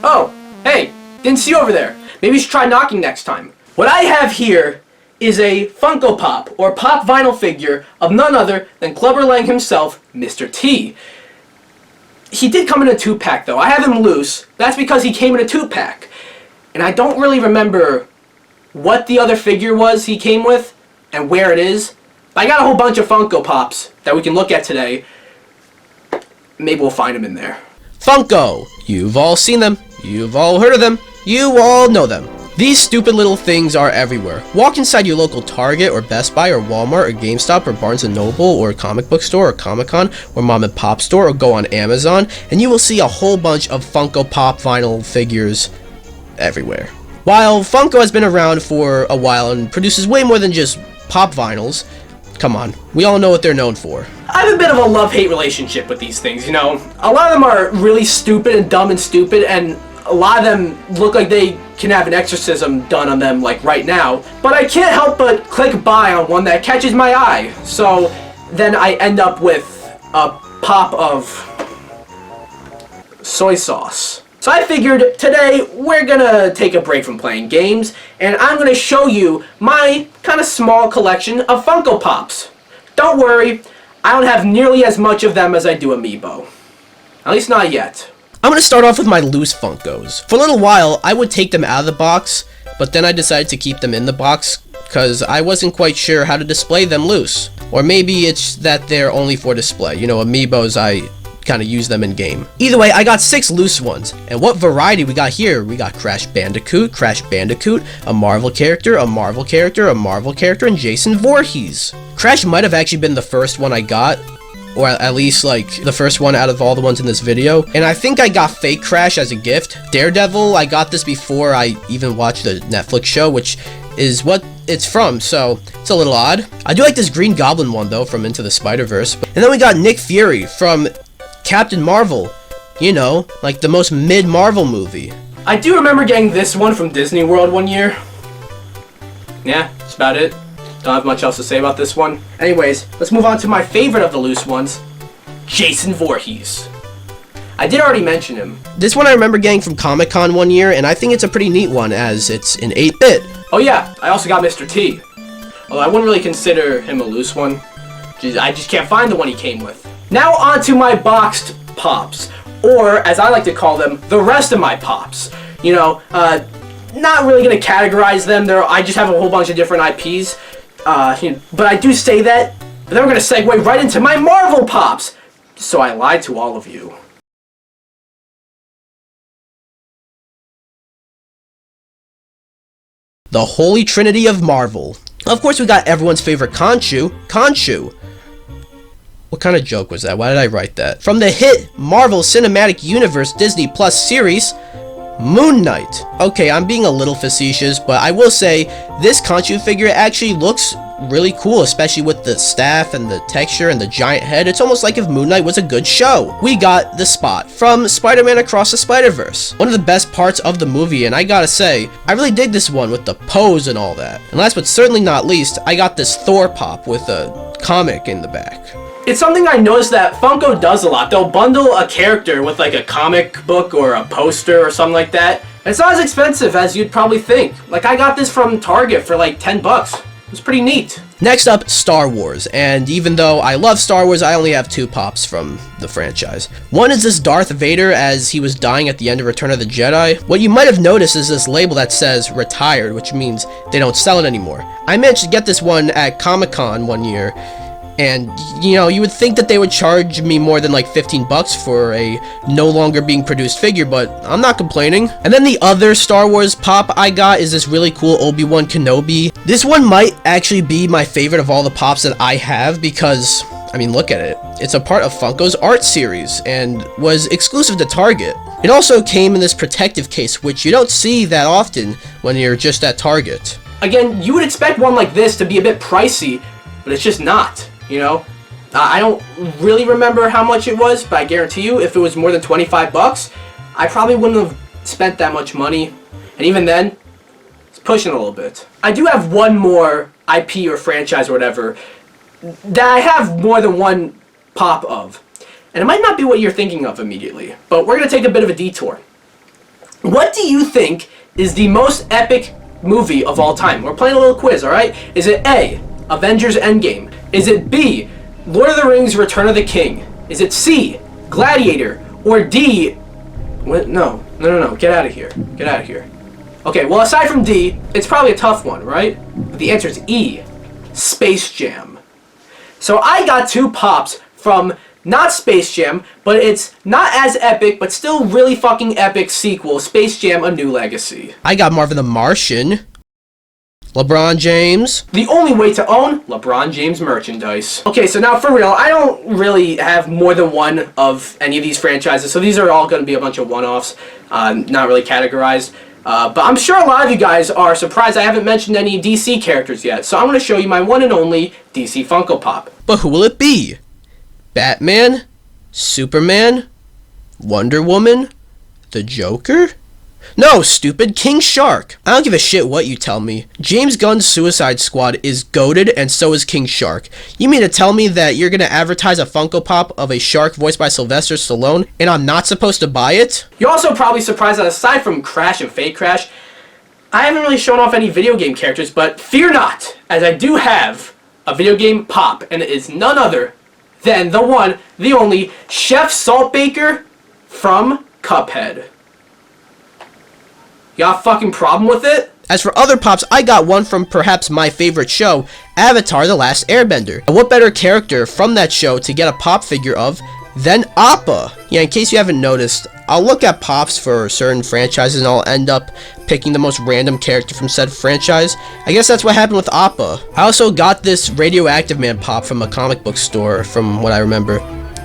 Oh, hey, didn't see you over there. Maybe you should try knocking next time. What I have here is a Funko Pop, or pop vinyl figure, of none other than Clubber Lang himself, Mr. T. He did come in a 2-pack though. I have him loose. That's because he came in a 2-pack. And I don't really remember what the other figure was he came with, and where it is. But I got a whole bunch of Funko Pops that we can look at today. Maybe we'll find them in there. Funko! You've all seen them. You've all heard of them. You all know them. These stupid little things are everywhere. Walk inside your local Target or Best Buy or Walmart or GameStop or Barnes & Noble or comic book store or Comic-Con or mom and pop store or go on Amazon and you will see a whole bunch of Funko Pop vinyl figures everywhere. While Funko has been around for a while and produces way more than just pop vinyls, come on, we all know what they're known for. I have a bit of a love-hate relationship with these things, you know. A lot of them are really stupid and dumb and stupid, and a lot of them look like they can have an exorcism done on them, like right now. But I can't help but click buy on one that catches my eye. So then I end up with a pop of soy sauce. So I figured today we're gonna take a break from playing games, and I'm gonna show you my kind of small collection of Funko Pops. Don't worry, I don't have nearly as much of them as I do Amiibo. At least not yet. I'm going to start off with my loose Funkos. For a little while, I would take them out of the box, but then I decided to keep them in the box because I wasn't quite sure how to display them loose. Or maybe it's that they're only for display. You know, Amiibos, I kind of use them in game. Either way, I got 6 loose ones. And what variety we got here? We got Crash Bandicoot, a Marvel character, a Marvel character, a Marvel character, and Jason Voorhees. Crash might have actually been the first one I got, or at least like the first one out of all the ones in this video. And I think I got Fake Crash as a gift. Daredevil, I got this before I even watched the Netflix show, which is what it's from, so it's a little odd. I do like this Green Goblin one though, from Into the Spider-Verse. And then we got Nick Fury from Captain Marvel, you know, like the most mid-Marvel movie. I do remember getting this one from Disney World one year. Yeah, that's about it. Don't have much else to say about this one. Anyways, let's move on to my favorite of the loose ones, Jason Voorhees. I did already mention him. This one I remember getting from Comic-Con one year, and I think it's a pretty neat one as it's in 8-bit. Oh yeah, I also got Mr. T. Although I wouldn't really consider him a loose one. I just can't find the one he came with. Now on to my boxed Pops, or as I like to call them, the rest of my Pops. You know, not really going to categorize them. I just have a whole bunch of different IPs. But I do say that, but then we're going to segue right into my Marvel Pops. So I lied to all of you. The Holy Trinity of Marvel. Of course, we got everyone's favorite Khonshu. What kind of joke was that? Why did I write that? From the hit Marvel Cinematic Universe Disney Plus series, Moon Knight. Okay, I'm being a little facetious, but I will say this Khonshu figure actually looks really cool, especially with the staff and the texture and the giant head. It's almost like if Moon Knight was a good show. We got the Spot from Spider-Man Across the Spider-Verse. One of the best parts of the movie, and I gotta say, I really dig this one with the pose and all that. And last but certainly not least, I got this Thor Pop with a comic in the back. It's something I noticed that Funko does a lot. They'll bundle a character with like a comic book or a poster or something like that. And it's not as expensive as you'd probably think. Like I got this from Target for like 10 bucks. It's pretty neat. Next up, Star Wars. And even though I love Star Wars, I only have 2 Pops from the franchise. One is this Darth Vader as he was dying at the end of Return of the Jedi. What you might have noticed is this label that says retired, which means they don't sell it anymore. I managed to get this one at Comic-Con one year. And, you know, you would think that they would charge me more than like 15 bucks for a no longer being produced figure, but I'm not complaining. And then the other Star Wars Pop I got is this really cool Obi-Wan Kenobi. This one might actually be my favorite of all the Pops that I have because, I mean, look at it. It's a part of Funko's art series and was exclusive to Target. It also came in this protective case, which you don't see that often when you're just at Target. Again, you would expect one like this to be a bit pricey, but it's just not. You know, I don't really remember how much it was, but I guarantee you if it was more than 25 bucks, I probably wouldn't have spent that much money. And even then, it's pushing a little bit. I do have one more IP or franchise or whatever that I have more than one Pop of. And it might not be what you're thinking of immediately, but we're going to take a bit of a detour. What do you think is the most epic movie of all time? We're playing a little quiz, alright? Is it A, Avengers Endgame? Is it B, Lord of the Rings Return of the King? Is it C, Gladiator? Or D, what? No, get out of here. Get out of here. Okay, well, aside from D, it's probably a tough one, right? But the answer is E, Space Jam. So I got 2 pops from not Space Jam, but it's not as epic, but still really fucking epic sequel, Space Jam: A New Legacy. I got Marvin the Martian. LeBron James. The only way to own LeBron James merchandise. Okay, so now for real, I don't really have more than one of any of these franchises, so these are all going to be a bunch of one-offs, not really categorized. But I'm sure a lot of you guys are surprised I haven't mentioned any DC characters yet, so I'm going to show you my one and only DC Funko Pop. But who will it be? Batman? Superman? Wonder Woman? The Joker? No, stupid, King Shark. I don't give a shit what you tell me. James Gunn's Suicide Squad is goated, and so is King Shark. You mean to tell me that you're gonna advertise a Funko Pop of a shark voiced by Sylvester Stallone, and I'm not supposed to buy it? You're also probably surprised that aside from Crash and Fake Crash, I haven't really shown off any video game characters, but fear not, as I do have a video game pop, and it is none other than the one, the only, Chef Saltbaker from Cuphead. You got a fucking problem with it? As for other pops, I got one from perhaps my favorite show, Avatar: The Last Airbender. And what better character from that show to get a pop figure of than Appa? Yeah, in case you haven't noticed, I'll look at pops for certain franchises and I'll end up picking the most random character from said franchise. I guess that's what happened with Appa. I also got this Radioactive Man pop from a comic book store, from what I remember.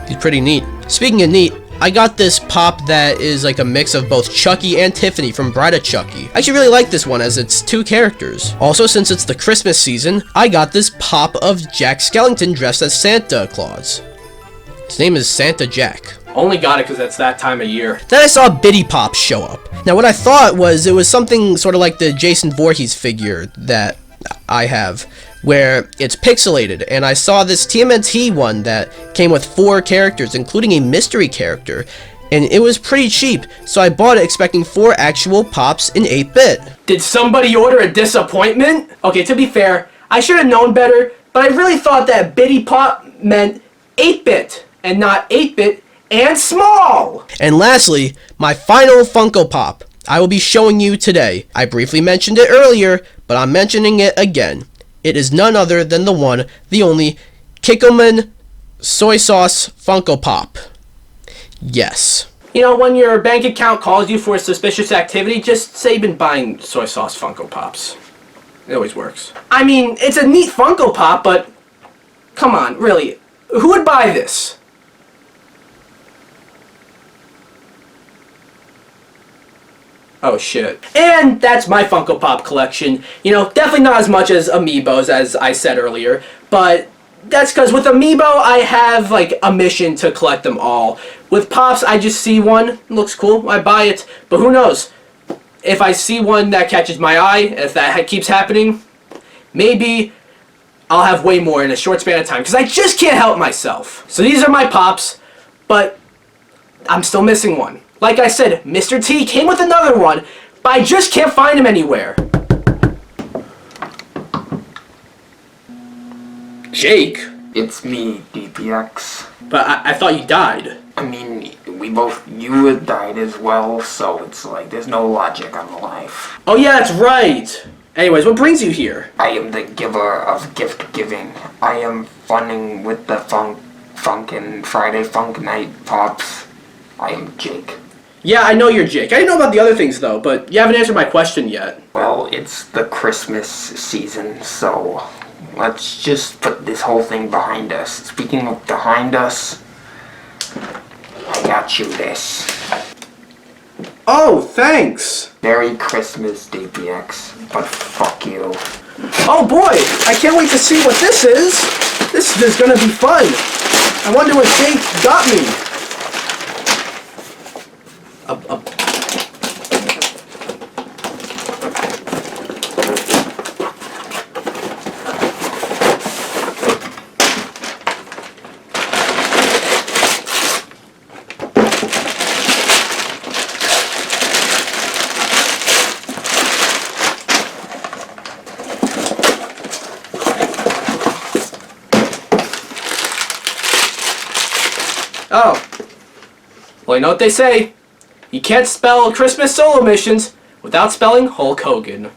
He's pretty neat. Speaking of neat, I got this pop that is like a mix of both Chucky and Tiffany from Bride of Chucky. I actually really like this one as it's 2 characters. Also, since it's the Christmas season, I got this pop of Jack Skellington dressed as Santa Claus. His name is Santa Jack. Only got it because it's that time of year. Then I saw Biddy Pop show up. Now what I thought was it was something sort of like the Jason Voorhees figure that I have, where it's pixelated, and I saw this TMNT one that came with 4 characters, including a mystery character, and it was pretty cheap, so I bought it expecting 4 actual pops in 8-bit. Did somebody order a disappointment? Okay, to be fair, I should have known better, but I really thought that Biddy Pop meant 8-bit, and not 8-bit and small! And lastly, my final Funko Pop I will be showing you today. I briefly mentioned it earlier, but I'm mentioning it again. It is none other than the one, the only, Kikkoman Soy Sauce Funko Pop. Yes. You know, when your bank account calls you for a suspicious activity, just say you've been buying soy sauce Funko Pops. It always works. I mean, it's a neat Funko Pop, but come on, really, who would buy this? Oh shit. And that's my Funko Pop collection. You know, definitely not as much as Amiibos, as I said earlier, but that's because with Amiibo, I have, like, a mission to collect them all. With Pops, I just see one, it looks cool, I buy it, but who knows? If I see one that catches my eye, if that keeps happening, maybe I'll have way more in a short span of time, because I just can't help myself. So these are my Pops, but I'm still missing one. Like I said, Mr. T came with another one, but I just can't find him anywhere. Jake? It's me, DPX. But I thought you died. I mean, you had died as well, so it's like, there's no logic on the life. Oh yeah, that's right. Anyways, what brings you here? I am the giver of gift giving. I am funning with the funk and Friday Funk Night Pops. I am Jake. Yeah, I know you're Jake. I didn't know about the other things, though, but you haven't answered my question yet. Well, it's the Christmas season, so let's just put this whole thing behind us. Speaking of behind us, I got you this. Oh, thanks. Merry Christmas, DPX, but fuck you. Oh boy, I can't wait to see what this is. This is gonna be fun. I wonder what Jake got me. Oh. Well, you know what they say. You can't spell Christmas solo missions without spelling Hulk Hogan.